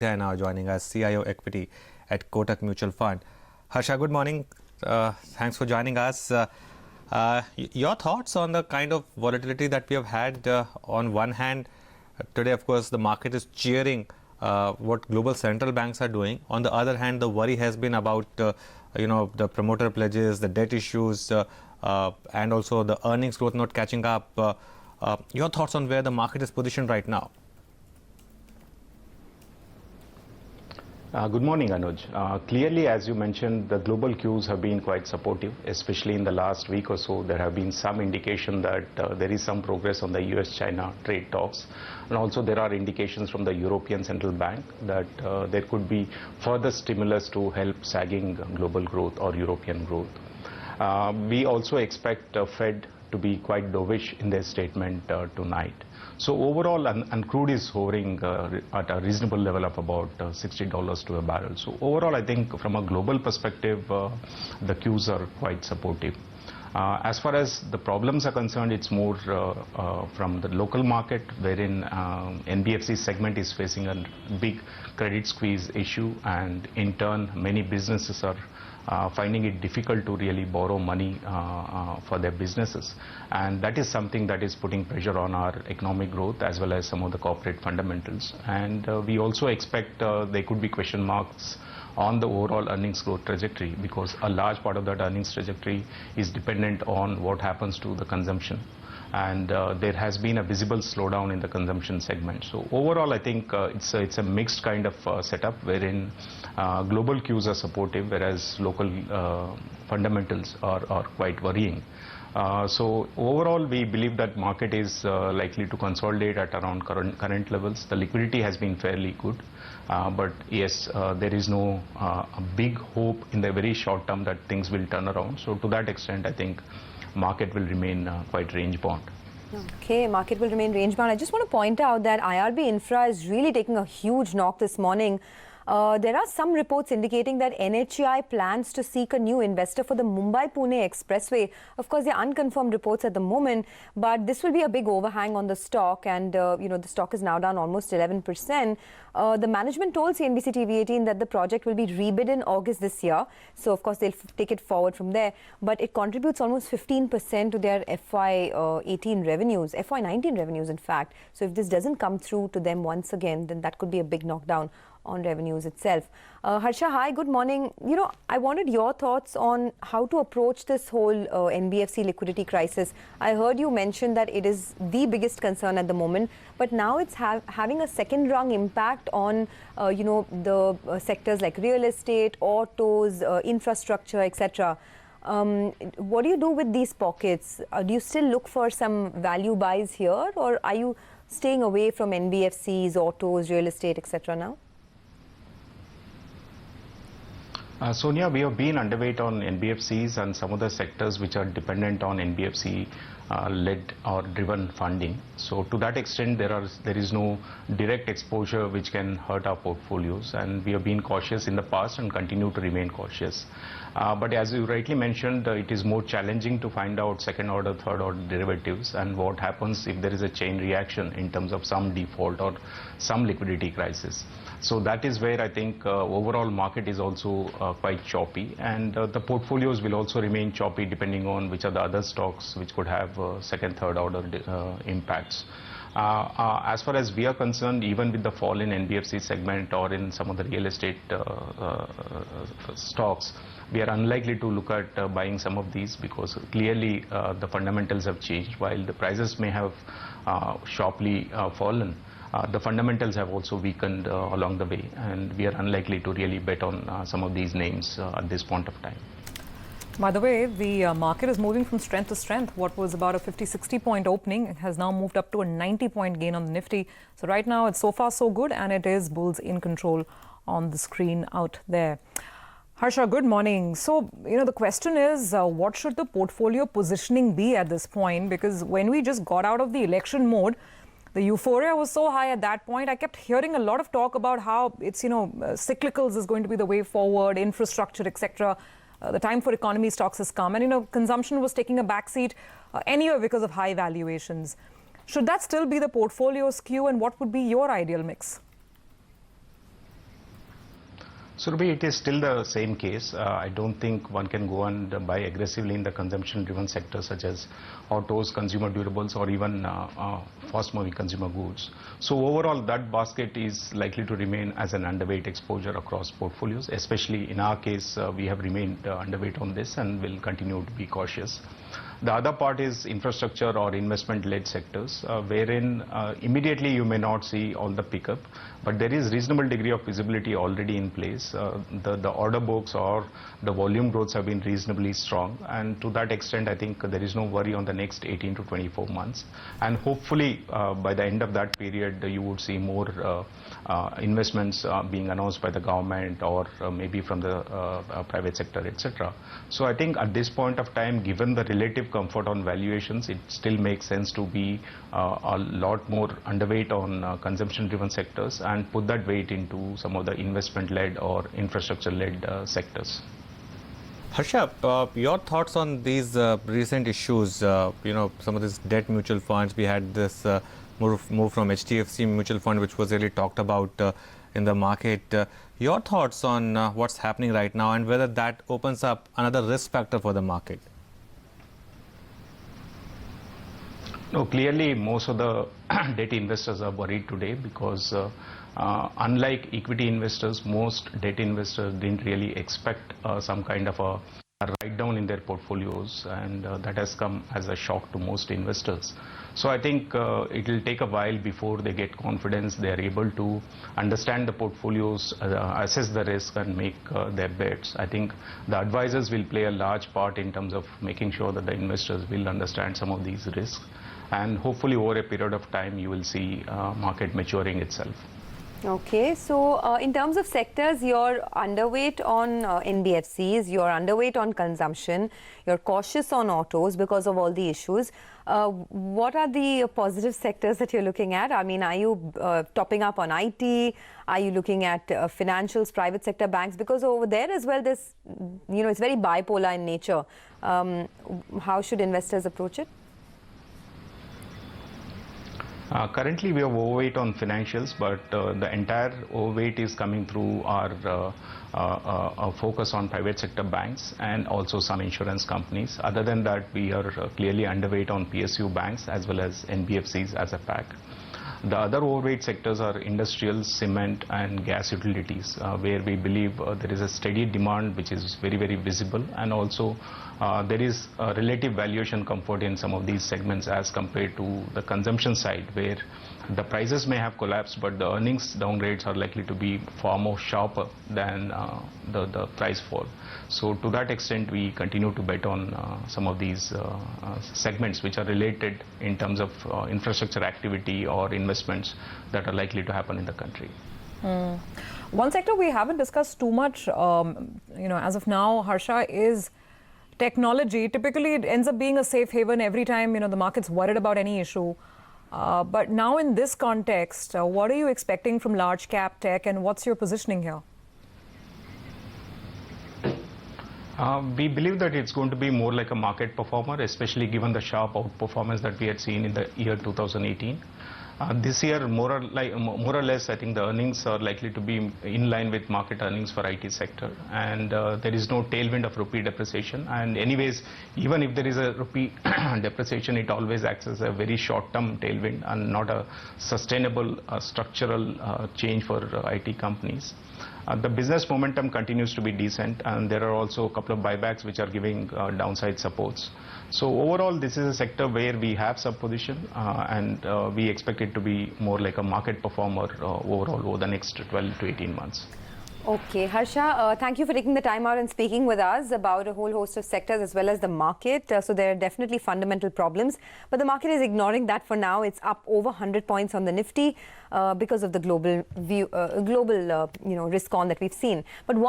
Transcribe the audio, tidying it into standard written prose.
Upadhyaya now joining us, CIO Equity at Kotak Mutual Fund. Harsha, good morning. Thanks for joining us. Your thoughts on the kind of volatility that we have had on one hand. Today, of course, the market is cheering what global central banks are doing. On the other hand, the worry has been about the promoter pledges, the debt issues, and also the earnings growth not catching up. Your thoughts on where the market is positioned right now? Good morning, Anuj. Clearly, as you mentioned, the global cues have been quite supportive, especially in the last week or so. There have been some indication that there is some progress on the US-China trade talks. And also there are indications from the European Central Bank that there could be further stimulus to help sagging global growth or European growth. We also expect Fed to be quite dovish in their statement tonight. So overall, and crude is hovering at a reasonable level of about $60 to a barrel. So overall, I think from a global perspective, the cues are quite supportive. As far as the problems are concerned, it's more from the local market, wherein NBFC segment is facing a big credit squeeze issue, and in turn, many businesses are finding it difficult to really borrow money for their businesses, and that is something that is putting pressure on our economic growth as well as some of the corporate fundamentals. And we also expect there could be question marks on the overall earnings growth trajectory, because a large part of that earnings trajectory is dependent on what happens to the consumption. And there has been a visible slowdown in the consumption segment. So overall, I think it's a mixed kind of setup, wherein global cues are supportive, whereas local fundamentals are quite worrying. So overall, we believe that market is likely to consolidate at around current levels. The liquidity has been fairly good, but yes, there is no big hope in the very short term that things will turn around. So to that extent, I think market will remain quite range bound. Okay, market will remain range bound. I just want to point out that IRB Infra is really taking a huge knock this morning. There are some reports indicating that NHAI plans to seek a new investor for the Mumbai-Pune Expressway. Of course, they are unconfirmed reports at the moment, but this will be a big overhang on the stock, and the stock is now down almost 11%. The management told CNBC TV18 that the project will be rebid in August this year. So, of course, they'll take it forward from there. But it contributes almost 15% to their FY18 revenues, FY19 revenues, in fact. So, if this doesn't come through to them once again, then that could be a big knockdown on revenues itself. Harsha, hi, good morning. I wanted your thoughts on how to approach this whole NBFC liquidity crisis. I heard you mention that it is the biggest concern at the moment, but now it's having a second-rung impact on, the sectors like real estate, autos, infrastructure, etc. What do you do with these pockets? Do you still look for some value buys here, or are you staying away from NBFCs, autos, real estate, etc. now? Sonia, we have been underweight on NBFCs and some of the sectors which are dependent on NBFC led or driven funding. So to that extent, there is no direct exposure which can hurt our portfolios, and we have been cautious in the past and continue to remain cautious. But as you rightly mentioned, it is more challenging to find out second order, third order derivatives, and what happens if there is a chain reaction in terms of some default or some liquidity crisis. So that is where I think overall market is also quite choppy, and the portfolios will also remain choppy depending on which are the other stocks which could have second, third order impacts. As far as we are concerned, even with the fall in NBFC segment or in some of the real estate stocks, we are unlikely to look at buying some of these, because clearly the fundamentals have changed. While the prices may have sharply fallen, the fundamentals have also weakened along the way, and we are unlikely to really bet on some of these names at this point of time. By the way, the market is moving from strength to strength. What was about a 50-60 point opening has now moved up to a 90 point gain on the Nifty. So right now it's so far so good, and it is bulls in control on the screen out there. Harsha, good morning. So, the question is, what should the portfolio positioning be at this point? Because when we just got out of the election mode, the euphoria was so high at that point. I kept hearing a lot of talk about how it's, cyclicals is going to be the way forward, infrastructure, etc. The time for economy stocks has come. And, consumption was taking a backseat anyway because of high valuations. Should that still be the portfolio skew, and what would be your ideal mix? So Ruby, it is still the same case. I don't think one can go and buy aggressively in the consumption-driven sectors such as autos, consumer durables, or even fast-moving consumer goods. So overall, that basket is likely to remain as an underweight exposure across portfolios. Especially in our case, we have remained underweight on this and will continue to be cautious. The other part is infrastructure or investment-led sectors, wherein immediately you may not see all the pickup, but there is reasonable degree of visibility already in place. The order books or the volume growths have been reasonably strong, and to that extent, I think there is no worry on the next 18 to 24 months. And hopefully, by the end of that period, you would see more investments being announced by the government or maybe from the private sector, etc. So I think at this point of time, given the relative comfort on valuations, it still makes sense to be a lot more underweight on consumption-driven sectors and put that weight into some of the investment-led or infrastructure-led sectors. Harsha, your thoughts on these recent issues? Some of these debt mutual funds. We had this move from HDFC mutual fund, which was really talked about in the market. Your thoughts on what's happening right now and whether that opens up another risk factor for the market? No, clearly most of the debt investors are worried today because unlike equity investors, most debt investors didn't really expect some kind of a write-down in their portfolios, and that has come as a shock to most investors. So I think it will take a while before they get confidence, they are able to understand the portfolios, assess the risk and make their bets. I think the advisors will play a large part in terms of making sure that the investors will understand some of these risks. And hopefully over a period of time, you will see market maturing itself. Okay, so in terms of sectors, you're underweight on NBFCs, you're underweight on consumption, you're cautious on autos because of all the issues. What are the positive sectors that you're looking at? I mean, are you topping up on IT? Are you looking at financials, private sector banks? Because over there as well, this, it's very bipolar in nature. How should investors approach it? Currently, we have overweight on financials, but the entire overweight is coming through our focus on private sector banks and also some insurance companies. Other than that, we are clearly underweight on PSU banks as well as NBFCs as a pack. The other overweight sectors are industrial, cement and gas utilities, where we believe there is a steady demand which is very, very visible, and also there is a relative valuation comfort in some of these segments as compared to the consumption side, where the prices may have collapsed, but the earnings downgrades are likely to be far more sharper than the price fall. So to that extent, we continue to bet on some of these segments which are related in terms of infrastructure activity or investments that are likely to happen in the country. One sector we haven't discussed too much, as of now, Harsha, is technology. Typically, it ends up being a safe haven every time, the market's worried about any issue. But now in this context, what are you expecting from large cap tech and what's your positioning here? We believe that it's going to be more like a market performer, especially given the sharp outperformance that we had seen in the year 2018. This year, more or less, I think the earnings are likely to be in line with market earnings for IT sector, and there is no tailwind of rupee depreciation. And anyways, even if there is a rupee depreciation, it always acts as a very short-term tailwind and not a sustainable structural change for IT companies. The business momentum continues to be decent, and there are also a couple of buybacks which are giving downside supports. So overall, this is a sector where we have some position, and we expect it to be more like a market performer overall over the next 12 to 18 months. Okay, Harsha, thank you for taking the time out and speaking with us about a whole host of sectors as well as the market. So there are definitely fundamental problems, but the market is ignoring that for now. It's up over 100 points on the Nifty because of the global risk on that we've seen. But one